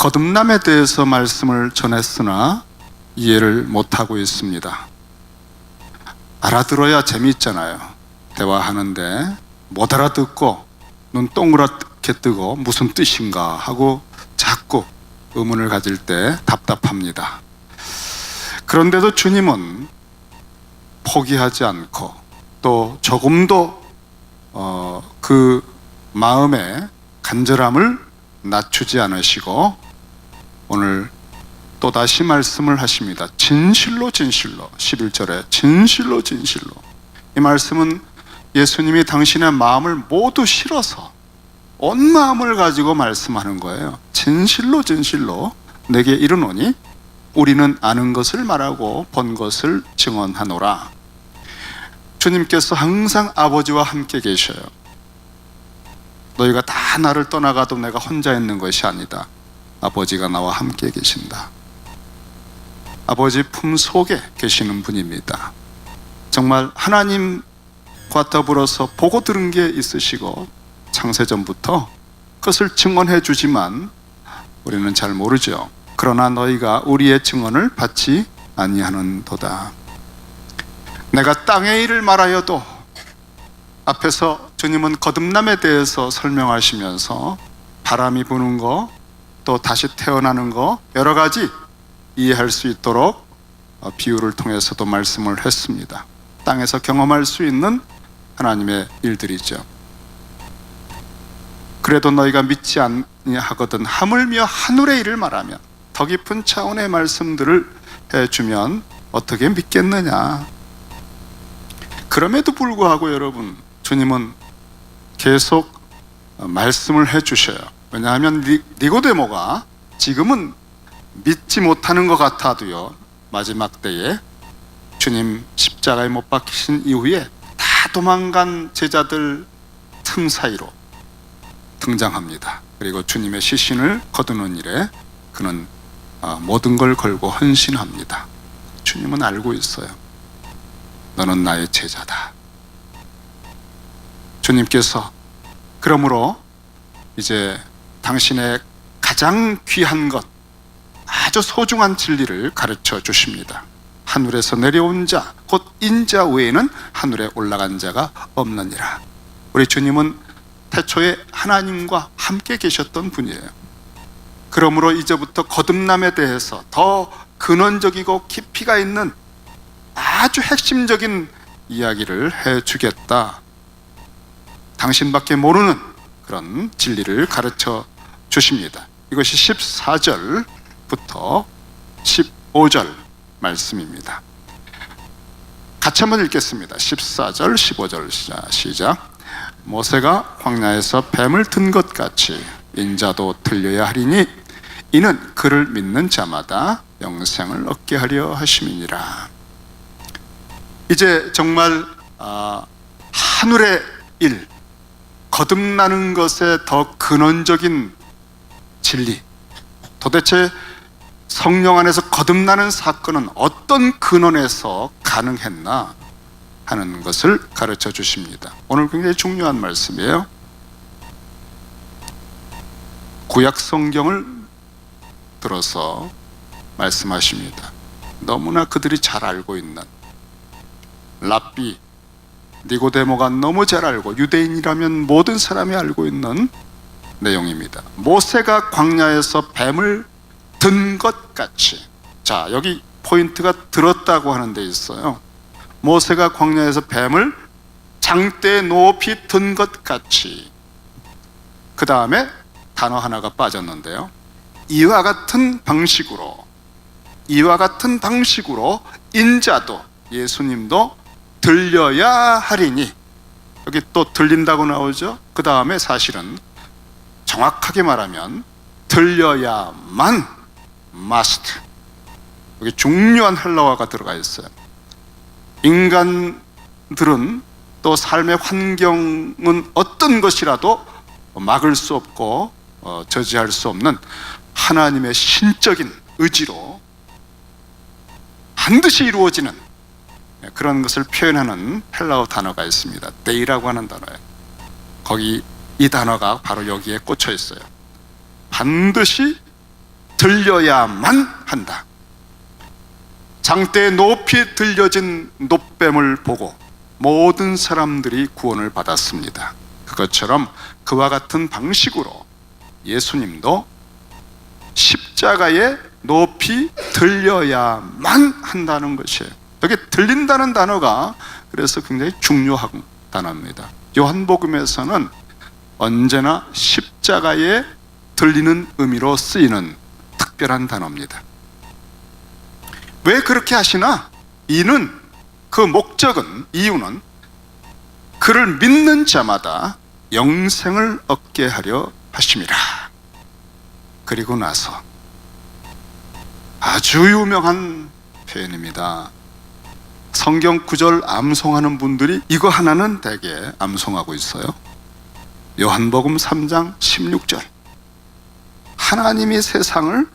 거듭남에 대해서 말씀을 전했으나 이해를 못하고 있습니다. 알아들어야 재미있잖아요. 대화하는데 못 알아듣고 눈 동그랗게 뜨고 무슨 뜻인가 하고 자꾸 의문을 가질 때 답답합니다. 그런데도 주님은 포기하지 않고 또 조금도 그 마음의 간절함을 낮추지 않으시고 오늘 또다시 말씀을 하십니다. 진실로 진실로, 11절에 진실로 진실로. 이 말씀은 예수님이 당신의 마음을 모두 실어서 온 마음을 가지고 말씀하는 거예요. 진실로 진실로 내게 이르노니 우리는 아는 것을 말하고 본 것을 증언하노라. 주님께서 항상 아버지와 함께 계셔요. 너희가 다 나를 떠나가도 내가 혼자 있는 것이 아니다. 아버지가 나와 함께 계신다. 아버지 품 속에 계시는 분입니다. 정말 하나님과 더불어서 보고 들은 게 있으시고 창세전부터 그것을 증언해 주지만 우리는 잘 모르죠. 그러나 너희가 우리의 증언을 받지 아니하는도다. 내가 땅의 일을 말하여도, 앞에서 주님은 거듭남에 대해서 설명하시면서 바람이 부는 거, 또 다시 태어나는 거 여러 가지 이해할 수 있도록 비유를 통해서도 말씀을 했습니다. 땅에서 경험할 수 있는 하나님의 일들이죠. 그래도 너희가 믿지 아니하거든 하물며 하늘의 일을 말하면, 더 깊은 차원의 말씀들을 해주면 어떻게 믿겠느냐. 그럼에도 불구하고 여러분, 주님은 계속 말씀을 해주셔요. 왜냐하면 니고데모가 지금은 믿지 못하는 것 같아도요, 마지막 때에 주님 십자가에 못 박히신 이후에 다 도망간 제자들 틈 사이로 등장합니다. 그리고 주님의 시신을 거두는 일에 그는 모든 걸 걸고 헌신합니다. 주님은 알고 있어요. 너는 나의 제자다. 주님께서 그러므로 이제 당신의 가장 귀한 것, 아주 소중한 진리를 가르쳐 주십니다. 하늘에서 내려온 자, 곧 인자 외에는 하늘에 올라간 자가 없느니라. 우리 주님은 태초에 하나님과 함께 계셨던 분이에요. 그러므로 이제부터 거듭남에 대해서 더 근원적이고 깊이가 있는 아주 핵심적인 이야기를 해주겠다. 당신밖에 모르는 그런 진리를 가르쳐 주십니다. 이것이 14절부터 15절 말씀입니다. 같이 한번 읽겠습니다. 14절, 15절 시작. 모세가 광야에서 뱀을 든 것 같이 인자도 들려야 하리니 이는 그를 믿는 자마다 영생을 얻게 하려 하심이니라. 이제 정말 하늘의 일, 거듭나는 것의 더 근원적인 진리, 도대체 성령 안에서 거듭나는 사건은 어떤 근원에서 가능했나 하는 것을 가르쳐 주십니다. 오늘 굉장히 중요한 말씀이에요. 구약 성경을 들어서 말씀하십니다. 너무나 그들이 잘 알고 있는, 랍비 니고데모가 너무 잘 알고, 유대인이라면 모든 사람이 알고 있는 내용입니다. 모세가 광야에서 뱀을 든 것 같이. 자, 여기 포인트가 들었다고 하는 데 있어요. 모세가 광야에서 뱀을 장대에 높이 든 것 같이. 그 다음에 단어 하나가 빠졌는데요. 이와 같은 방식으로 인자도, 예수님도 들려야 하리니. 여기 또 들린다고 나오죠. 그 다음에 사실은 정확하게 말하면 들려야만, must. 여기 중요한 헬라어가 들어가 있어요. 인간들은 또 삶의 환경은 어떤 것이라도 막을 수 없고 저지할 수 없는 하나님의 신적인 의지로 반드시 이루어지는 그런 것을 표현하는 헬라어 단어가 있습니다. 데이라고 하는 단어예요. 거기 이 단어가 바로 여기에 꽂혀 있어요. 반드시 들려야만 한다. 장대에 높이 들려진 놋뱀을 보고 모든 사람들이 구원을 받았습니다. 그것처럼 그와 같은 방식으로 예수님도 십자가에 높이 들려야만 한다는 것이에요. 여기 들린다는 단어가 그래서 굉장히 중요한 단어입니다. 요한복음에서는 언제나 십자가에 들리는 의미로 쓰이는 특별한 단어입니다. 왜 그렇게 하시나? 이유는 그를 믿는 자마다 영생을 얻게 하려 하심이라. 그리고 나서 아주 유명한 표현입니다. 성경 구절 암송하는 분들이 이거 하나는 대개 암송하고 있어요. 요한복음 3장 16절. 하나님이 세상을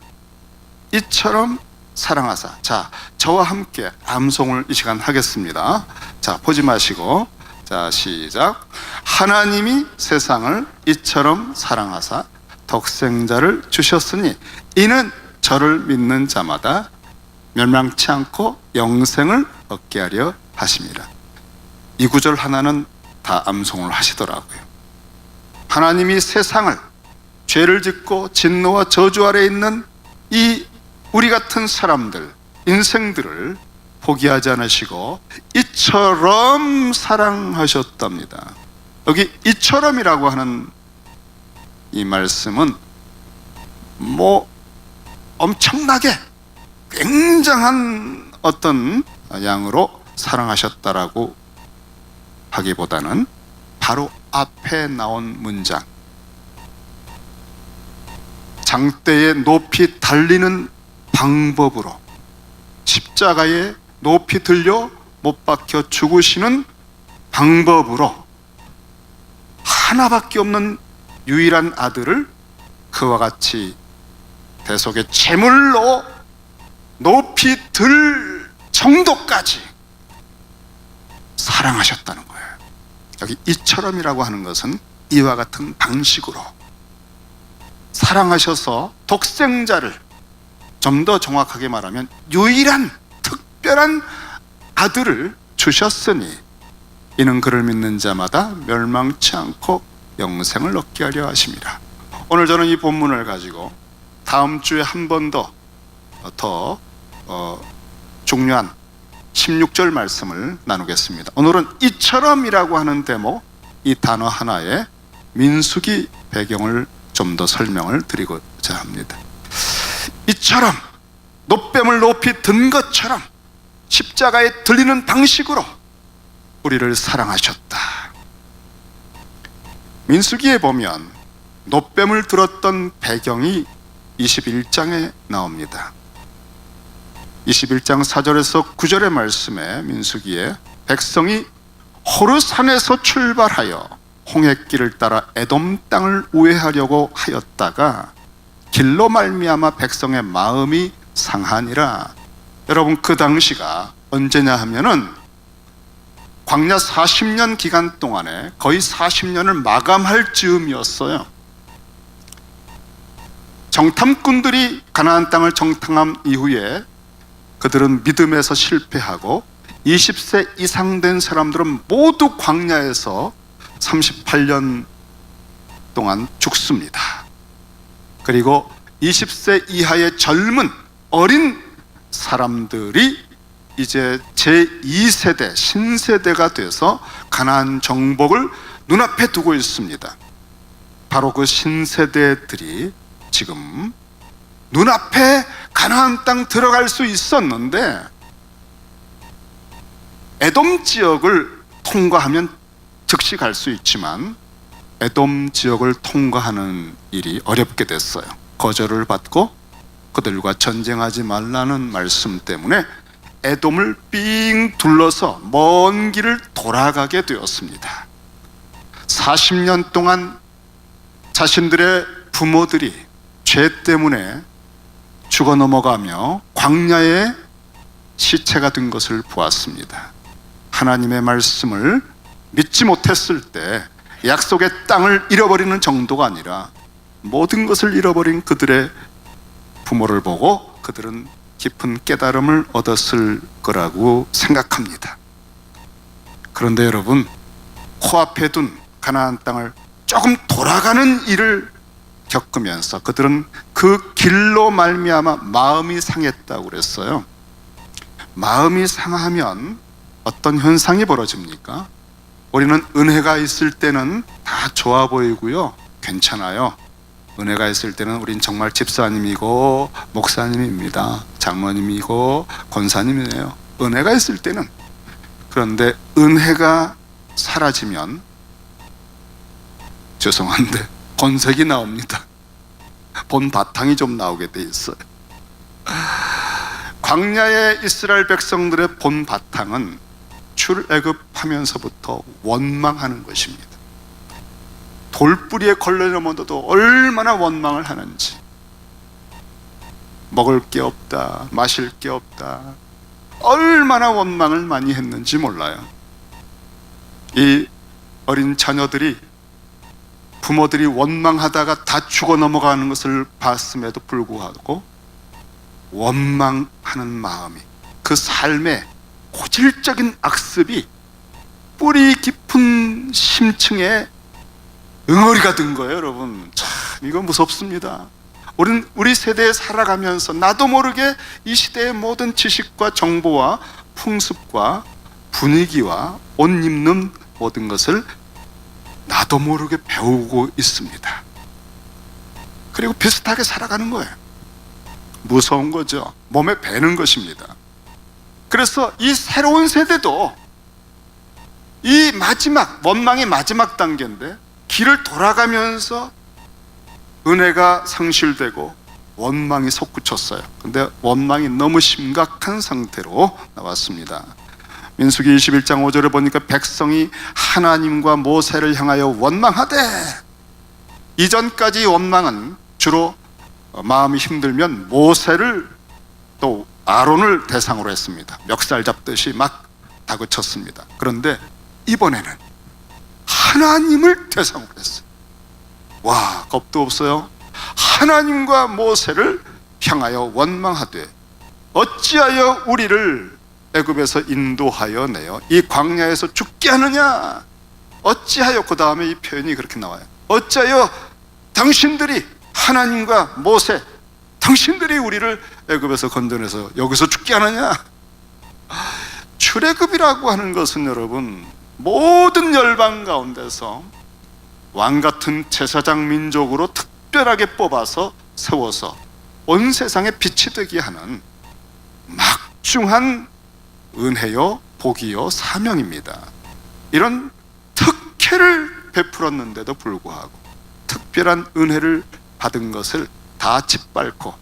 이처럼 사랑하사. 자, 저와 함께 암송을 이 시간 하겠습니다. 자, 보지 마시고. 자, 시작. 하나님이 세상을 이처럼 사랑하사 독생자를 주셨으니 이는 저를 믿는 자마다 멸망치 않고 영생을 얻게 하려 하심이라. 이 구절 하나는 다 암송을 하시더라고요. 하나님이 세상을 죄를 짓고 진노와 저주 아래 있는 이 우리 같은 사람들, 인생들을 포기하지 않으시고 이처럼 사랑하셨답니다. 여기 이처럼이라고 하는 이 말씀은 엄청나게 굉장한 어떤 양으로 사랑하셨다라고 하기보다는 바로 앞에 나온 문장, 장대에 높이 달리는 방법으로 십자가에 높이 들려 못 박혀 죽으시는 방법으로 하나밖에 없는 유일한 아들을 그와 같이 대속의 제물로 높이 들 정도까지 사랑하셨다는 거예요. 여기 이처럼이라고 하는 것은 이와 같은 방식으로 사랑하셔서 독생자를, 좀 더 정확하게 말하면 유일한 특별한 아들을 주셨으니 이는 그를 믿는 자마다 멸망치 않고 영생을 얻게 하려 하심이라. 오늘 저는 이 본문을 가지고 다음 주에 한 번 더 중요한 16절 말씀을 나누겠습니다. 오늘은 이처럼이라고 하는 대목, 이 단어 하나에 민수기 배경을 좀 더 설명을 드리고자 합니다. 이처럼 놋뱀을 높이 든 것처럼 십자가에 들리는 방식으로 우리를 사랑하셨다. 민수기에 보면 놋뱀을 들었던 배경이 21장에 나옵니다. 21장 4절에서 9절의 말씀에 민수기에 백성이 호르산에서 출발하여 홍해길을 따라 에돔 땅을 우회하려고 하였다가 길로 말미암아 백성의 마음이 상하니라. 여러분, 그 당시가 언제냐 하면은 광야 40년 기간 동안에 거의 40년을 마감할 즈음이었어요. 정탐꾼들이 가나안 땅을 정탐한 이후에 그들은 믿음에서 실패하고 20세 이상 된 사람들은 모두 광야에서 38년 동안 죽습니다. 그리고 20세 이하의 젊은 어린 사람들이 이제 제2세대 신세대가 돼서 가나안 정복을 눈앞에 두고 있습니다. 바로 그 신세대들이 지금 눈앞에 가나안 땅 들어갈 수 있었는데 에돔 지역을 통과하면 즉시 갈 수 있지만 에돔 지역을 통과하는 일이 어렵게 됐어요. 거절을 받고 그들과 전쟁하지 말라는 말씀 때문에 에돔을 삥 둘러서 먼 길을 돌아가게 되었습니다. 40년 동안 자신들의 부모들이 죄 때문에 죽어 넘어가며 광야에 시체가 된 것을 보았습니다. 하나님의 말씀을 믿지 못했을 때 약속의 땅을 잃어버리는 정도가 아니라 모든 것을 잃어버린 그들의 부모를 보고 그들은 깊은 깨달음을 얻었을 거라고 생각합니다. 그런데 여러분, 코앞에 둔 가나안 땅을 조금 돌아가는 일을 겪으면서 그들은 그 길로 말미암아 마음이 상했다고 그랬어요. 마음이 상하면 어떤 현상이 벌어집니까? 우리는 은혜가 있을 때는 다 좋아 보이고요, 괜찮아요. 은혜가 있을 때는 우린 정말 집사님이고 목사님입니다, 장로님이고 권사님이에요, 은혜가 있을 때는. 그런데 은혜가 사라지면 죄송한데 본색이 나옵니다. 본 바탕이 좀 나오게 돼 있어요. 광야의 이스라엘 백성들의 본 바탕은 출애굽하면서부터 원망하는 것입니다. 돌뿌리에 걸려넘어도 얼마나 원망을 하는지. 먹을 게 없다, 마실 게 없다, 얼마나 원망을 많이 했는지 몰라요. 이 어린 자녀들이 부모들이 원망하다가 다 죽어 넘어가는 것을 봤음에도 불구하고 원망하는 마음이, 그 삶의 고질적인 악습이 뿌리 깊은 심층에 응어리가 든 거예요. 여러분, 참 이거 무섭습니다. 우리 세대에 살아가면서 나도 모르게 이 시대의 모든 지식과 정보와 풍습과 분위기와 옷 입는 모든 것을 나도 모르게 배우고 있습니다. 그리고 비슷하게 살아가는 거예요. 무서운 거죠. 몸에 배는 것입니다. 그래서 이 새로운 세대도 이 마지막, 원망의 마지막 단계인데 길을 돌아가면서 은혜가 상실되고 원망이 솟구쳤어요. 근데 원망이 너무 심각한 상태로 나왔습니다. 민수기 21장 5절에 보니까 백성이 하나님과 모세를 향하여 원망하되, 이전까지 원망은 주로 마음이 힘들면 모세를 또 아론을 대상으로 했습니다. 멱살 잡듯이 막 다그쳤습니다. 그런데 이번에는 하나님을 대상으로 했어요. 와, 겁도 없어요. 하나님과 모세를 향하여 원망하되 어찌하여 우리를 애굽에서 인도하여 내어 이 광야에서 죽게 하느냐. 어찌하여, 그 다음에 이 표현이 그렇게 나와요. 어찌하여 당신들이, 하나님과 모세, 당신들이 우리를 애굽에서 건져내서 여기서 죽게 하느냐. 출애굽이라고 하는 것은 여러분, 모든 열방 가운데서 왕같은 제사장 민족으로 특별하게 뽑아서 세워서 온 세상에 빛이 되게 하는 막중한 은혜요, 복이요, 사명입니다. 이런 특혜를 베풀었는데도 불구하고 특별한 은혜를 받은 것을 다 짓밟고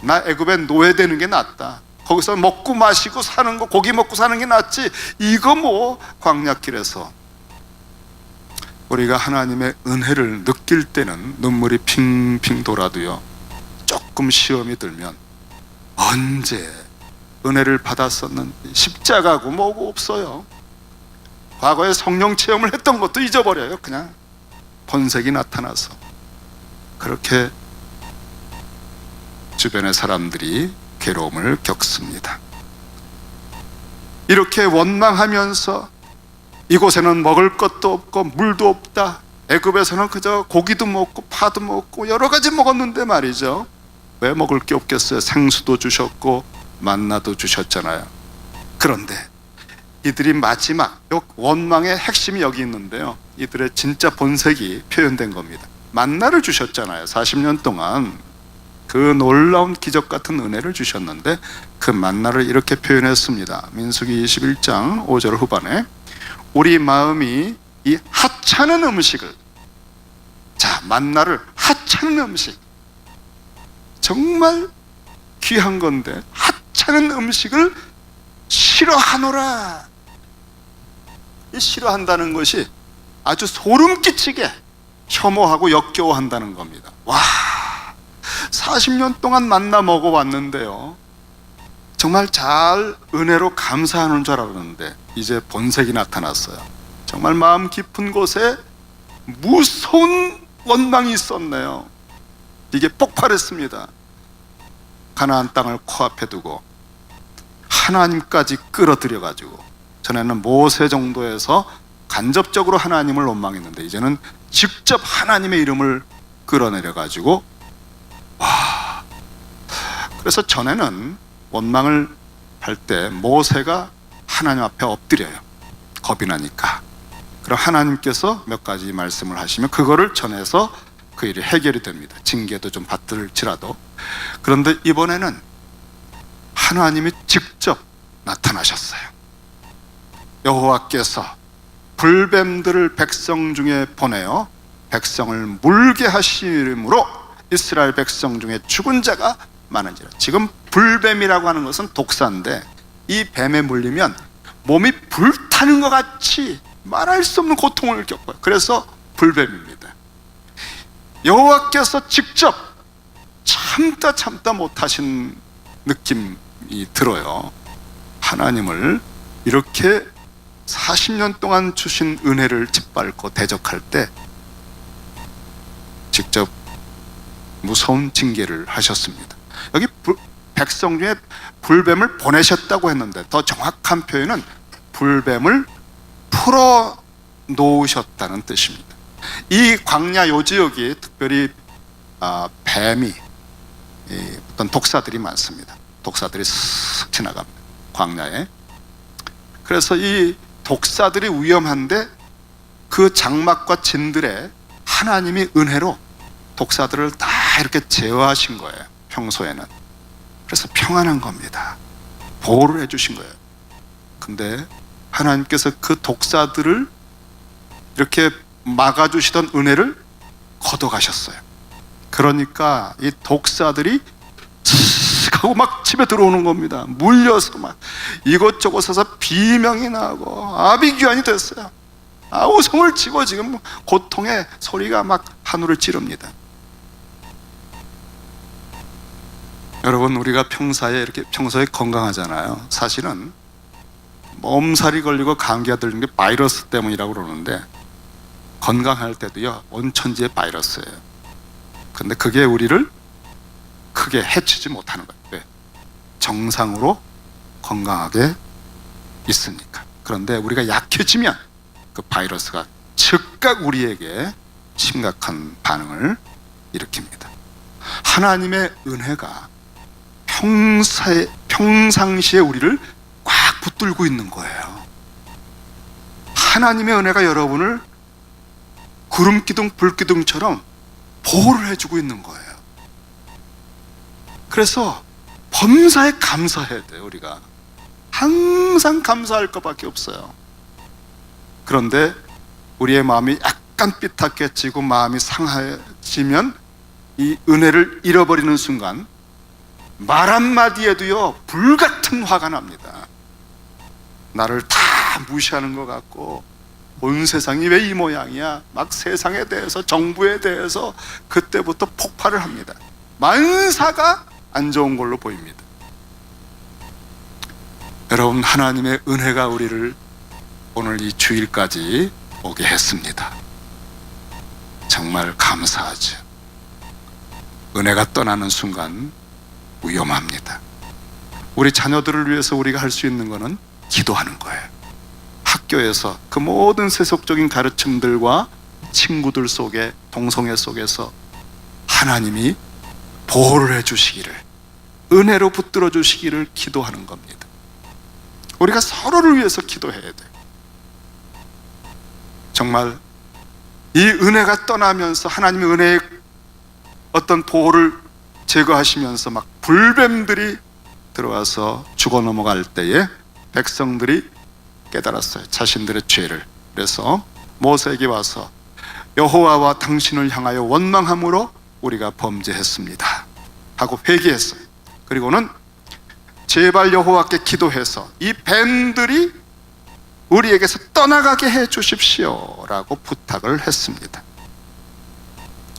나 애굽에 노예되는 게 낫다, 거기서 먹고 마시고 사는 거, 고기 먹고 사는 게 낫지, 이거 뭐 광야길에서. 우리가 하나님의 은혜를 느낄 때는 눈물이 핑핑 돌아도요, 조금 시험이 들면 언제 은혜를 받았었는지, 십자가고 뭐고 없어요. 과거에 성령 체험을 했던 것도 잊어버려요. 그냥 본색이 나타나서. 그렇게 주변의 사람들이 괴로움을 겪습니다. 이렇게 원망하면서 이곳에는 먹을 것도 없고 물도 없다, 애굽에서는 그저 고기도 먹고 파도 먹고 여러 가지 먹었는데 말이죠, 왜 먹을 게 없겠어요? 생수도 주셨고 만나도 주셨잖아요. 그런데 이들이 마지막, 원망의 핵심이 여기 있는데요, 이들의 진짜 본색이 표현된 겁니다. 만나를 주셨잖아요. 40년 동안 그 놀라운 기적 같은 은혜를 주셨는데 그 만나를 이렇게 표현했습니다. 민수기 21장 5절 후반에 우리 마음이 이 하찮은 음식을, 자, 만나를, 하찮은 음식, 정말 귀한 건데 하찮은 음식을 싫어하노라. 이 싫어한다는 것이 아주 소름 끼치게 혐오하고 역겨워한다는 겁니다. 와, 40년 동안 만나 먹어왔는데요, 정말 잘 은혜로 감사하는 줄 알았는데 이제 본색이 나타났어요. 정말 마음 깊은 곳에 무서운 원망이 있었네요. 이게 폭발했습니다. 가나안 땅을 코앞에 두고 하나님까지 끌어들여 가지고, 전에는 모세 정도에서 간접적으로 하나님을 원망했는데 이제는 직접 하나님의 이름을 끌어내려 가지고, 와. 그래서 전에는 원망을 할 때 모세가 하나님 앞에 엎드려요. 겁이 나니까. 그럼 하나님께서 몇 가지 말씀을 하시면 그거를 전해서 그 일이 해결이 됩니다. 징계도 좀 받을지라도. 그런데 이번에는 하나님이 직접 나타나셨어요. 여호와께서 불뱀들을 백성 중에 보내어 백성을 물게 하심으로 이스라엘 백성 중에 죽은 자가 많은지라. 지금 불뱀이라고 하는 것은 독사인데, 이 뱀에 물리면 몸이 불타는 것 같이 말할 수 없는 고통을 겪어요. 그래서 불뱀입니다. 여호와께서 직접 참다 못하신 느낌이 들어요. 하나님을 이렇게 40년 동안 주신 은혜를 짓밟고 대적할 때 직접 무서운 징계를 하셨습니다. 여기 백성 중에 불뱀을 보내셨다고 했는데, 더 정확한 표현은 불뱀을 풀어 놓으셨다는 뜻입니다. 이 광야 요 지역이 특별히 뱀이, 어떤 독사들이 많습니다. 독사들이 쓱 지나갑니다, 광야에. 그래서 이 독사들이 위험한데 그 장막과 진들에 하나님이 은혜로 독사들을 다 이렇게 제어하신 거예요, 평소에는. 그래서 평안한 겁니다. 보호를 해주신 거예요. 근데 하나님께서 그 독사들을 이렇게 막아주시던 은혜를 걷어가셨어요. 그러니까 이 독사들이 하고 막 집에 들어오는 겁니다. 물려서 막 이곳저곳에서 비명이 나고 아비규환이 됐어요. 웃음을 치고 지금 고통의 소리가 막 하늘을 찌릅니다. 여러분, 우리가 평소에 건강하잖아요. 사실은 몸살이 걸리고 감기가 들리는 게 바이러스 때문이라고 그러는데, 건강할 때도요, 온천지의 바이러스예요. 근데 그게 우리를 크게 해치지 못하는 거예요. 왜? 정상으로 건강하게 있으니까. 그런데 우리가 약해지면 그 바이러스가 즉각 우리에게 심각한 반응을 일으킵니다. 하나님의 은혜가 평상시에 우리를 꽉 붙들고 있는 거예요. 하나님의 은혜가 여러분을 구름기둥, 불기둥처럼 보호를 해주고 있는 거예요. 그래서 범사에 감사해야 돼요. 우리가 항상 감사할 것밖에 없어요. 그런데 우리의 마음이 약간 삐딱해지고 마음이 상해지면 이 은혜를 잃어버리는 순간 말 한마디에도요, 불같은 화가 납니다. 나를 다 무시하는 것 같고, 온 세상이 왜 이 모양이야, 막 세상에 대해서, 정부에 대해서 그때부터 폭발을 합니다. 만사가 안 좋은 걸로 보입니다. 여러분, 하나님의 은혜가 우리를 오늘 이 주일까지 오게 했습니다. 정말 감사하죠. 은혜가 떠나는 순간 위험합니다. 우리 자녀들을 위해서 우리가 할 수 있는 것은 기도하는 거예요. 학교에서 그 모든 세속적인 가르침들과 친구들 속에, 동성애 속에서 하나님이 보호를 해주시기를, 은혜로 붙들어 주시기를 기도하는 겁니다. 우리가 서로를 위해서 기도해야 돼요. 정말 이 은혜가 떠나면서 하나님의 은혜의 어떤 보호를 제거하시면서 막 불뱀들이 들어와서 죽어 넘어갈 때에 백성들이 깨달았어요, 자신들의 죄를. 그래서 모세에게 와서 여호와와 당신을 향하여 원망함으로 우리가 범죄했습니다 하고 회개했어요. 그리고는 제발 여호와께 기도해서 이 뱀들이 우리에게서 떠나가게 해 주십시오 라고 부탁을 했습니다.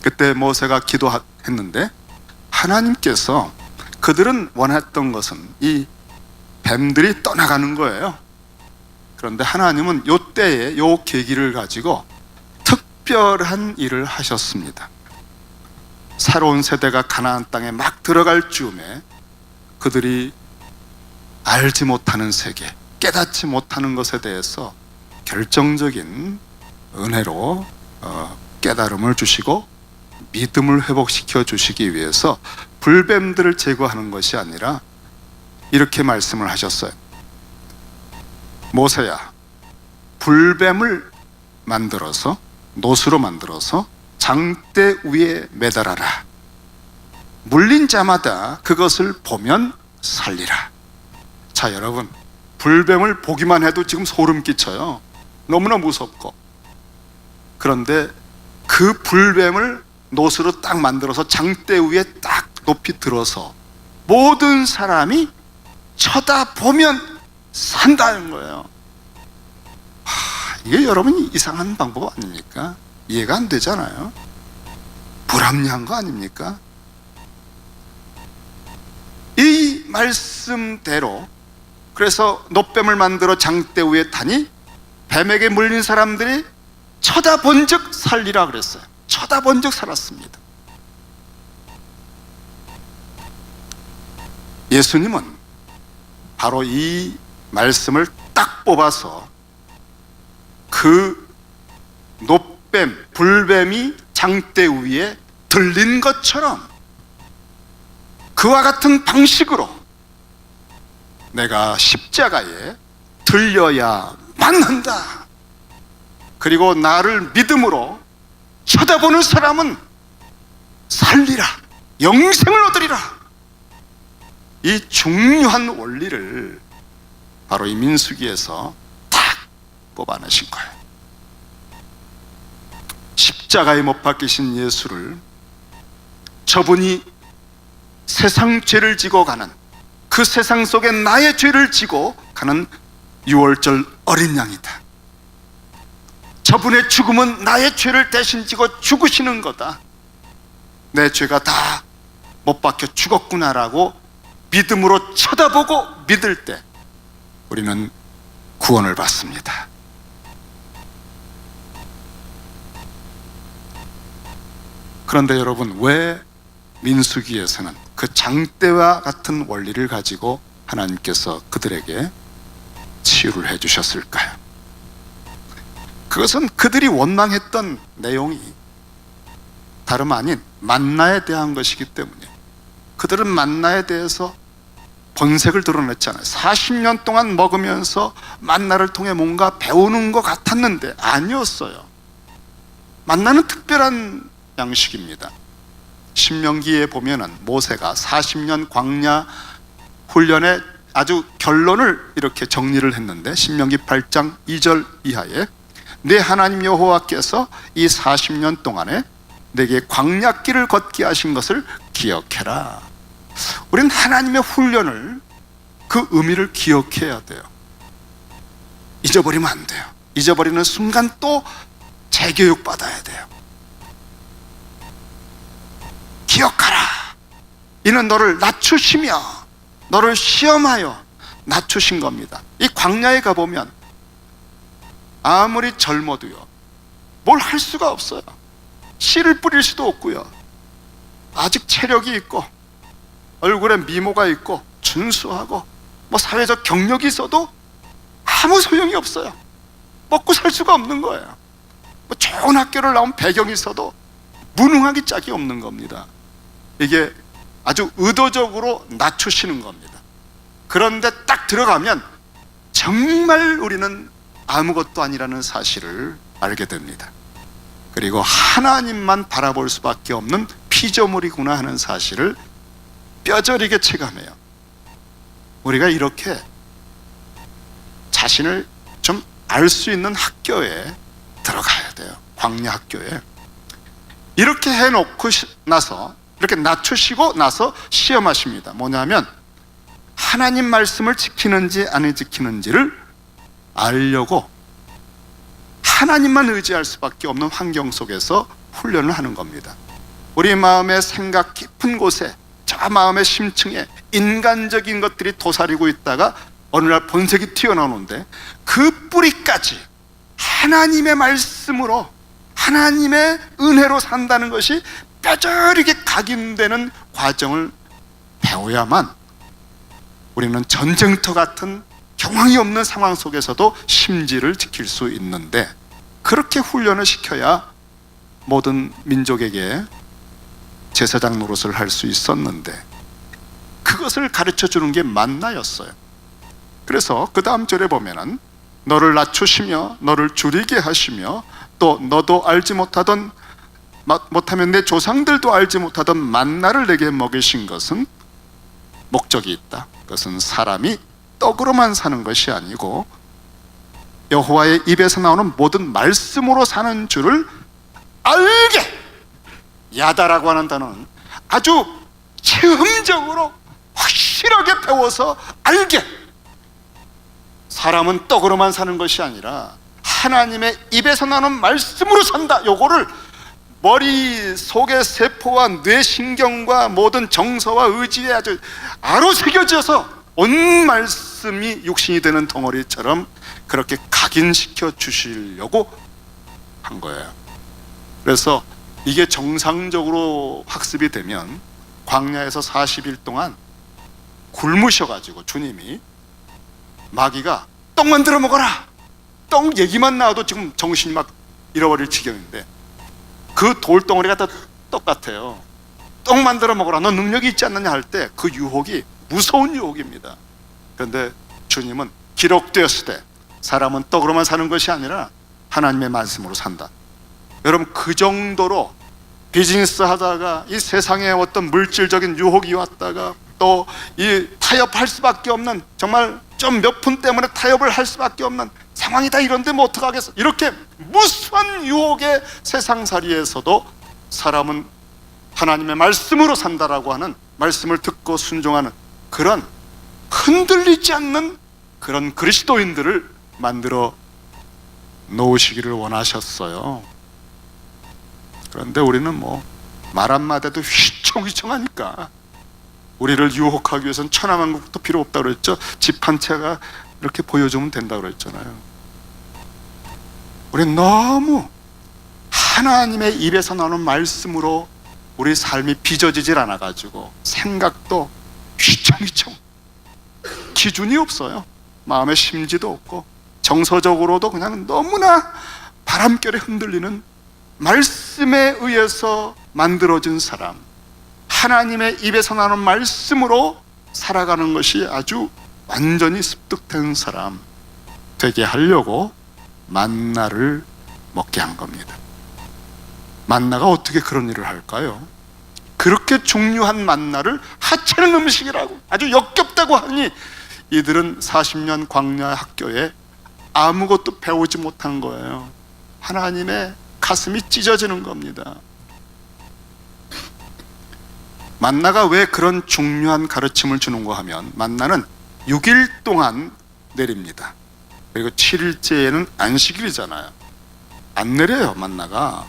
그때 모세가 기도했는데 하나님께서, 그들은 원했던 것은 이 뱀들이 떠나가는 거예요. 그런데 하나님은 요 때에 요 계기를 가지고 특별한 일을 하셨습니다. 새로운 세대가 가나안 땅에 막 들어갈 즈음에 그들이 알지 못하는 세계, 깨닫지 못하는 것에 대해서 결정적인 은혜로 깨달음을 주시고 믿음을 회복시켜 주시기 위해서 불뱀들을 제거하는 것이 아니라 이렇게 말씀을 하셨어요. 모세야, 불뱀을 만들어서 노수로 만들어서 장대 위에 매달아라. 물린 자마다 그것을 보면 살리라. 자, 여러분, 불뱀을 보기만 해도 지금 소름 끼쳐요. 너무나 무섭고. 그런데 그 불뱀을 노수로 딱 만들어서 장대 위에 딱 높이 들어서 모든 사람이 쳐다보면 산다는 거예요. 이게 여러분 이상한 방법 아닙니까? 이해가 안 되잖아요. 불합리한 거 아닙니까? 이 말씀대로 그래서 놋뱀을 만들어 장대 위에 타니 뱀에게 물린 사람들이 쳐다본 즉 살리라 그랬어요. 쳐다본 즉 살았습니다. 예수님은 바로 이 말씀을 딱 뽑아서 그 놋뱀, 불뱀이 장대 위에 들린 것처럼 그와 같은 방식으로 내가 십자가에 들려야만 한다. 그리고 나를 믿음으로 쳐다보는 사람은 살리라, 영생을 얻으리라. 이 중요한 원리를 바로 이 민수기에서 딱 뽑아내신 거예요. 십자가에 못 박히신 예수를 저분이 세상 죄를 지고 가는, 그 세상 속에 나의 죄를 지고 가는 유월절 어린 양이다. 저분의 죽음은 나의 죄를 대신 지고 죽으시는 거다. 내 죄가 다 못 박혀 죽었구나라고 믿음으로 쳐다보고 믿을 때 우리는 구원을 받습니다. 그런데 여러분, 왜 민수기에서는 그 장대와 같은 원리를 가지고 하나님께서 그들에게 치유를 해주셨을까요? 그것은 그들이 원망했던 내용이 다름 아닌 만나에 대한 것이기 때문에 그들은 만나에 대해서 본색을 드러냈잖아요. 40년 동안 먹으면서 만나를 통해 뭔가 배우는 것 같았는데 아니었어요. 만나는 특별한 양식입니다. 신명기에 보면은 모세가 40년 광야 훈련의 아주 결론을 이렇게 정리를 했는데, 신명기 8장 2절 이하에 내 하나님 여호와께서 이 40년 동안에 내게 광야길을 걷게 하신 것을 기억해라. 우리는 하나님의 훈련을, 그 의미를 기억해야 돼요. 잊어버리면 안 돼요. 잊어버리는 순간 또 재교육 받아야 돼요. 기억하라. 이는 너를 낮추시며 너를 시험하여 낮추신 겁니다. 이 광야에 가보면 아무리 젊어도요, 뭘 할 수가 없어요. 씨를 뿌릴 수도 없고요, 아직 체력이 있고 얼굴에 미모가 있고 준수하고 뭐 사회적 경력이 있어도 아무 소용이 없어요. 먹고 살 수가 없는 거예요. 뭐 좋은 학교를 나온 배경이 있어도 무능하기 짝이 없는 겁니다. 이게 아주 의도적으로 낮추시는 겁니다. 그런데 딱 들어가면 정말 우리는 아무것도 아니라는 사실을 알게 됩니다. 그리고 하나님만 바라볼 수밖에 없는 피조물이구나 하는 사실을 뼈저리게 체감해요. 우리가 이렇게 자신을 좀 알 수 있는 학교에 들어가야 돼요. 광야 학교에. 이렇게 해놓고 나서, 이렇게 낮추시고 나서 시험하십니다. 뭐냐면 하나님 말씀을 지키는지 안 지키는지를 알려고 하나님만 의지할 수밖에 없는 환경 속에서 훈련을 하는 겁니다. 우리 마음의 생각 깊은 곳에, 저 마음의 심층에 인간적인 것들이 도사리고 있다가 어느 날 본색이 튀어나오는데, 그 뿌리까지 하나님의 말씀으로, 하나님의 은혜로 산다는 것이 뼈저리게 각인되는 과정을 배워야만 우리는 전쟁터 같은 경황이 없는 상황 속에서도 심지를 지킬 수 있는데, 그렇게 훈련을 시켜야 모든 민족에게 제사장 노릇을 할 수 있었는데, 그것을 가르쳐 주는 게 만나였어요. 그래서 그 다음 절에 보면은 너를 낮추시며 너를 줄이게 하시며 또 너도 알지 못하면 내 조상들도 알지 못하던 만나를 내게 먹이신 것은 목적이 있다. 그것은 사람이 떡으로만 사는 것이 아니고 여호와의 입에서 나오는 모든 말씀으로 사는 줄을 알게. 야다라고 하는 단어는 아주 체험적으로 확실하게 배워서 알게. 사람은 떡으로만 사는 것이 아니라 하나님의 입에서 나오는 말씀으로 산다. 요거를 머릿속의 세포와 뇌신경과 모든 정서와 의지에 아주 아로새겨져서 온 말씀이 육신이 되는 덩어리처럼 그렇게 각인시켜 주시려고 한 거예요. 그래서 이게 정상적으로 학습이 되면 광야에서 40일 동안 굶으셔가지고 주님이 마귀가 떡 만들어 먹어라, 떡 얘기만 나와도 지금 정신이 막 잃어버릴 지경인데, 그 돌덩어리가 다 떡 같아요. 떡 만들어 먹어라, 너 능력이 있지 않느냐 할 때 그 유혹이 무서운 유혹입니다. 그런데 주님은 기록되었을 때 사람은 떡으로만 사는 것이 아니라 하나님의 말씀으로 산다. 여러분, 그 정도로 비즈니스 하다가 이 세상에 어떤 물질적인 유혹이 왔다가 또 이 타협할 수밖에 없는, 정말 좀 몇 푼 때문에 타협을 할 수밖에 없는 상황이다. 이런데 뭐 어떡하겠어. 이렇게 무수한 유혹의 세상살이에서도 사람은 하나님의 말씀으로 산다라고 하는, 말씀을 듣고 순종하는 그런 흔들리지 않는 그런 그리스도인들을 만들어 놓으시기를 원하셨어요. 그런데 우리는 뭐 말 한마디도 휘청휘청하니까 우리를 유혹하기 위해서는 천하만국도 필요 없다고 그랬죠. 집 한 채가 이렇게 보여주면 된다고 그랬잖아요. 우리는 너무 하나님의 입에서 나오는 말씀으로 우리 삶이 빚어지질 않아가지고 생각도 휘청휘청, 기준이 없어요. 마음의 심지도 없고 정서적으로도 그냥 너무나 바람결에 흔들리는, 말씀에 의해서 만들어진 사람, 하나님의 입에서 나오는 말씀으로 살아가는 것이 아주 완전히 습득된 사람 되게 하려고 만나를 먹게 한 겁니다. 만나가 어떻게 그런 일을 할까요? 그렇게 중요한 만나를 하찮은 음식이라고, 아주 역겹다고 하니 이들은 40년 광야 학교에 아무것도 배우지 못한 거예요. 하나님의 가슴이 찢어지는 겁니다. 만나가 왜 그런 중요한 가르침을 주는가 하면, 만나는 6일 동안 내립니다. 그리고 7일째에는 안식일이잖아요. 안 내려요, 만나가.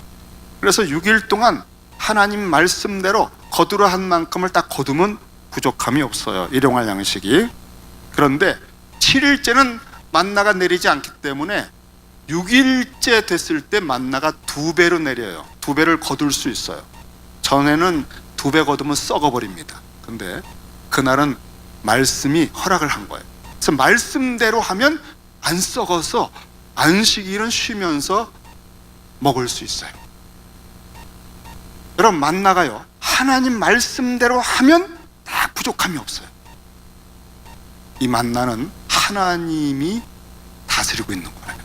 그래서 6일 동안 하나님 말씀대로 거두라 한 만큼을 딱 거두면 부족함이 없어요, 일용할 양식이. 그런데 7일째는 만나가 내리지 않기 때문에 6일째 됐을 때 만나가 2배로 내려요. 2배를 거둘 수 있어요. 전에는 2배 거두면 썩어버립니다. 근데 그날은 말씀이 허락을 한 거예요. 그래서 말씀대로 하면 안 썩어서 안식일은 쉬면서 먹을 수 있어요. 여러분, 만나가요, 하나님 말씀대로 하면 다 부족함이 없어요. 이 만나는 하나님이 다스리고 있는 거예요.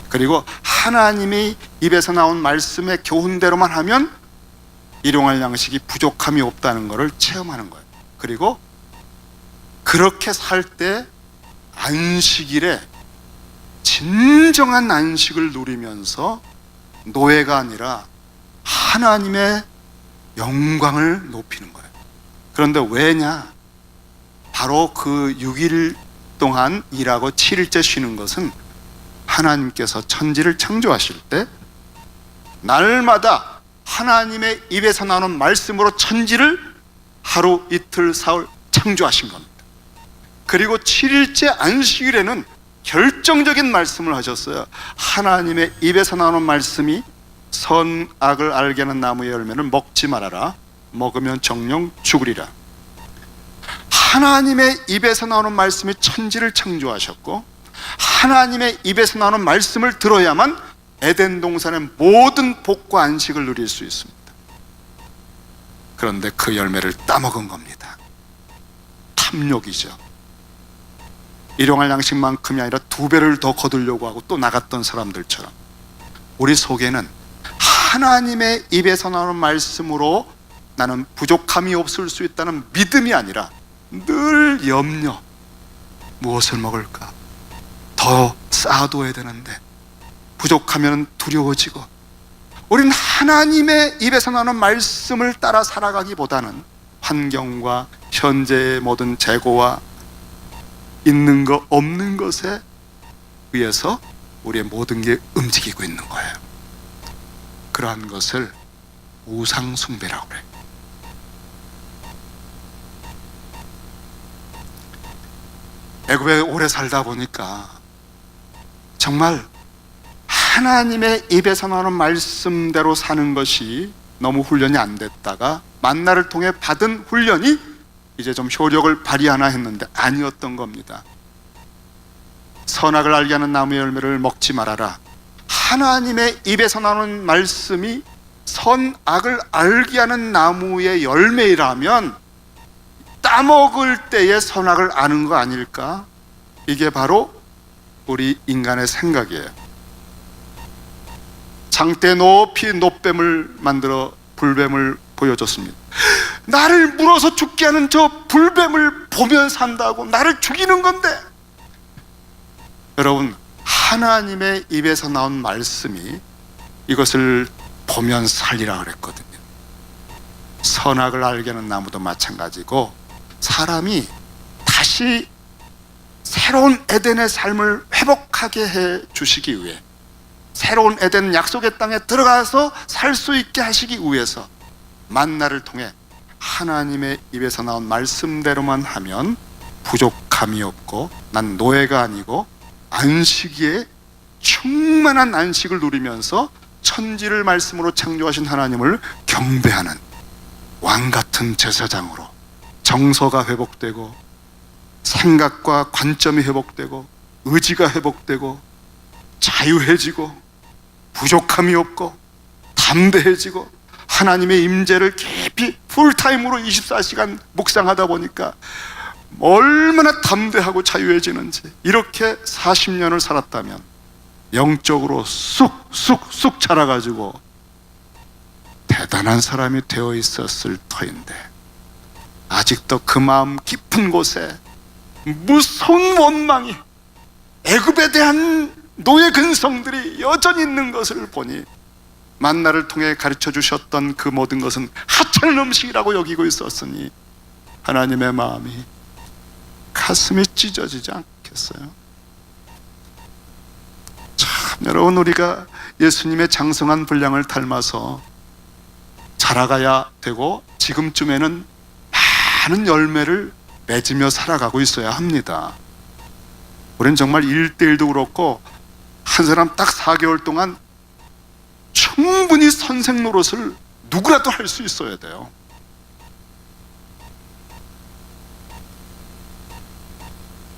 그리고 하나님이 입에서 나온 말씀의 교훈대로만 하면 일용할 양식이 부족함이 없다는 것을 체험하는 거예요. 그리고 그렇게 살 때 안식일에 진정한 안식을 누리면서 노예가 아니라 하나님의 영광을 높이는 거예요. 그런데 왜냐? 바로 그 6일 동안 일하고 7일째 쉬는 것은 하나님께서 천지를 창조하실 때 날마다 하나님의 입에서 나오는 말씀으로 천지를 하루, 이틀, 사흘 창조하신 겁니다. 그리고 7일째 안식일에는 결정적인 말씀을 하셨어요. 하나님의 입에서 나오는 말씀이 선악을 알게 하는 나무의 열매를 먹지 말아라. 먹으면 정령 죽으리라. 하나님의 입에서 나오는 말씀이 천지를 창조하셨고, 하나님의 입에서 나오는 말씀을 들어야만 에덴 동산의 모든 복과 안식을 누릴 수 있습니다. 그런데 그 열매를 따먹은 겁니다. 탐욕이죠. 일용할 양식만큼이 아니라 2배를 더 거두려고 하고 또 나갔던 사람들처럼, 우리 속에는 하나님의 입에서 나오는 말씀으로 나는 부족함이 없을 수 있다는 믿음이 아니라 늘 염려, 무엇을 먹을까, 더 쌓아둬야 되는데 부족하면 두려워지고, 우리는 하나님의 입에서 나오는 말씀을 따라 살아가기보다는 환경과 현재의 모든 재고와 있는 것 없는 것에 의해서 우리의 모든 게 움직이고 있는 거예요. 그러한 것을 우상 숭배라고 그래요. 애굽에 오래 살다 보니까 정말 하나님의 입에서 나오는 말씀대로 사는 것이 너무 훈련이 안 됐다가 만나를 통해 받은 훈련이 이제 좀 효력을 발휘하나 했는데 아니었던 겁니다. 선악을 알게 하는 나무의 열매를 먹지 말아라. 하나님의 입에서 나오는 말씀이 선악을 알게 하는 나무의 열매라면 따먹을 때에 선악을 아는 거 아닐까? 이게 바로 우리 인간의 생각이에요. 장대 높이 놋뱀을 만들어 불뱀을 보여줬습니다. 나를 물어서 죽게 하는 저 불뱀을 보면 산다고, 나를 죽이는 건데. 여러분, 하나님의 입에서 나온 말씀이 이것을 보면 살리라 그랬거든요. 선악을 알게 하는 나무도 마찬가지고, 사람이 다시 새로운 에덴의 삶을 회복하게 해 주시기 위해, 새로운 에덴 약속의 땅에 들어가서 살 수 있게 하시기 위해서 만나를 통해 하나님의 입에서 나온 말씀대로만 하면 부족함이 없고, 난 노예가 아니고 안식에 충만한 안식을 누리면서 천지를 말씀으로 창조하신 하나님을 경배하는 왕 같은 제사장으로 정서가 회복되고, 생각과 관점이 회복되고, 의지가 회복되고, 자유해지고, 부족함이 없고, 담대해지고, 하나님의 임재를 깊이 풀타임으로 24시간 묵상하다 보니까 얼마나 담대하고 자유해지는지. 이렇게 40년을 살았다면 영적으로 쑥쑥쑥 자라가지고 대단한 사람이 되어 있었을 터인데, 아직도 그 마음 깊은 곳에 무서운 원망이, 애굽에 대한 노예 근성들이 여전히 있는 것을 보니, 만나를 통해 가르쳐 주셨던 그 모든 것은 하찮은 음식이라고 여기고 있었으니 하나님의 마음이, 가슴이 찢어지지 않겠어요? 참, 여러분, 우리가 예수님의 장성한 분량을 닮아서 자라가야 되고, 지금쯤에는 많은 열매를 맺으며 살아가고 있어야 합니다. 우리는 정말 1대1도 그렇고, 한 사람 딱 4개월 동안 충분히 선생 노릇을 누구라도 할 수 있어야 돼요.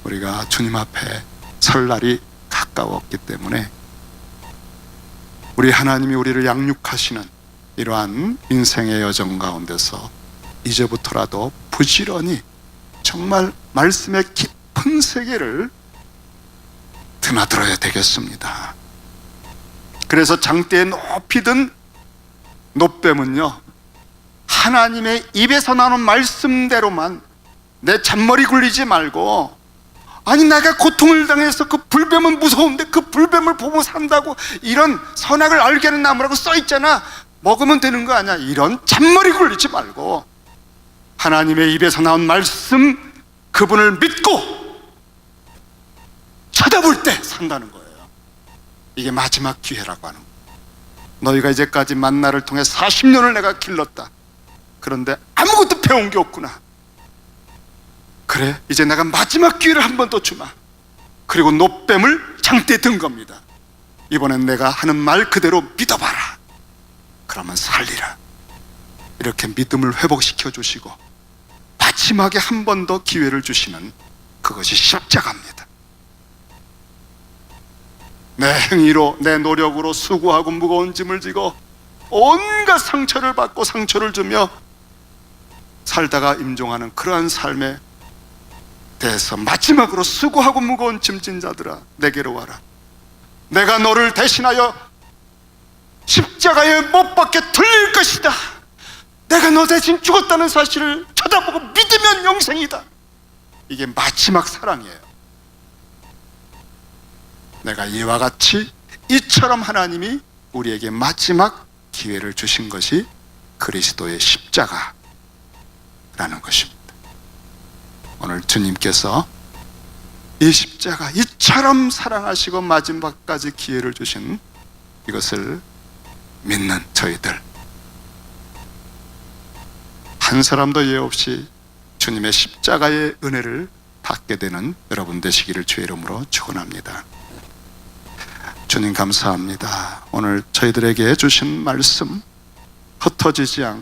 우리가 주님 앞에 설 날이 가까웠기 때문에 우리 하나님이 우리를 양육하시는 이러한 인생의 여정 가운데서 이제부터라도 부지런히 정말 말씀의 깊은 세계를 드나들어야 되겠습니다. 그래서 장대에 높이 든 놋뱀은요, 하나님의 입에서 나오는 말씀대로만, 내 잔머리 굴리지 말고, 아니 내가 고통을 당해서 그 불뱀은 무서운데 그 불뱀을 보고 산다고, 이런 선악을 알게 하는 나무라고 써있잖아, 먹으면 되는 거 아니야, 이런 잔머리 굴리지 말고 하나님의 입에서 나온 말씀, 그분을 믿고 쳐다볼 때 산다는 거예요. 이게 마지막 기회라고 하는 거예요. 너희가 이제까지 만나를 통해 40년을 내가 길렀다. 그런데 아무것도 배운 게 없구나. 그래, 이제 내가 마지막 기회를 한 번 더 주마. 그리고 놋뱀을 장대에 든 겁니다. 이번엔 내가 하는 말 그대로 믿어봐라. 그러면 살리라. 이렇게 믿음을 회복시켜 주시고 마지막에 한 번 더 기회를 주시는 그것이 십자가입니다. 내 행위로, 내 노력으로 수고하고 무거운 짐을 지고 온갖 상처를 받고 상처를 주며 살다가 임종하는 그러한 삶에 대해서 마지막으로 수고하고 무거운 짐진 자들아, 내게로 와라. 내가 너를 대신하여 십자가에 못 박게 돌릴 것이다. 내가 너 대신 죽었다는 사실을 쳐다보고 믿으면 영생이다. 이게 마지막 사랑이에요. 내가 이와 같이 이처럼 하나님이 우리에게 마지막 기회를 주신 것이 그리스도의 십자가라는 것입니다. 오늘 주님께서 이 십자가, 이처럼 사랑하시고 마지막까지 기회를 주신 이것을 믿는 저희들, 한 사람도 예 없이 주님의 십자가의 은혜를 받게 되는 여러분 되시기를 주의 이름으로 축원합니다. 주님 감사합니다. 오늘 저희들에게 주신 말씀 흩어지지 않고